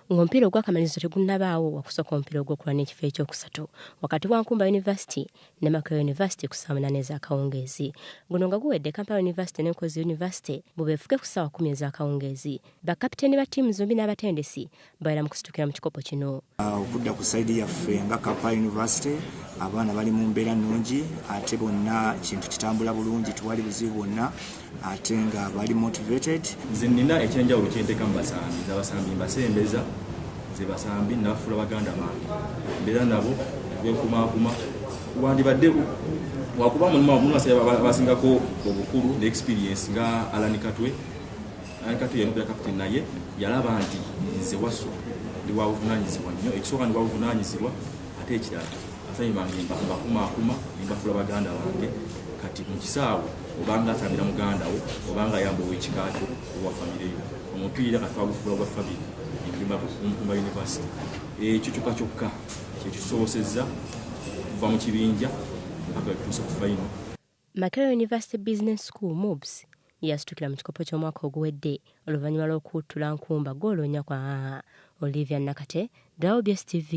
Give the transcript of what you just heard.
ng'omupiira ogw'akamalirizo tegunnabaawo wakusooka omupiira ogw'okulwana ekifo ekyokusatu wakati wa Nkumba University ne Makerere University ku ssaawa 8 ez'akawungeezi. Guno nga guwedde Kampala University ne Nkozi University bubeefuge ku ssaawa 10 ez'akawungeezi. Bakapiteeni ba ttiimu zombi n'abatendesi babeera mu kusitukira mu kikopo kino. Okudda ku sayidi yaffe nga Kampala University abaana bali mu mbeera nnungi ate bonna kintu kitambula bulungi tewali buzibu bwonna ate nga bali motivated. Nze nina ekyenjawulo kyenteeka mu basambi z'abasambi mbasembeza ze basambi nafuula baganda bange mbeera nabo benkumaakuma wandibadde wakuba mulimu abasingako obukulu ne experience nga Alani Katwe yeno kapiteeni naye yalaba nti nze waso ndi wa buvunaanyizibwa nnyo ekisooka ndi wa buvunaanyizibwa ate ekirala asanyi bange mbakumaakuma mbafuula baganda bange kati mu kisaawe obanga asambira muganda wo obanga ayamba ow'ekikakyo owa famireyo omupiira kati twagufuula ogwa famire Nkumba University ekyo kyokka kye kisobosezza kuva mu kibinja mpaka tutuuse ku final. Makerere University Business School MUBS yasitukira mu kikopo ky'omwaka oguwedde oluvannyuma lw'okuttula Nkumba goolo 4 kwa Olivia Nakate, WBS TV.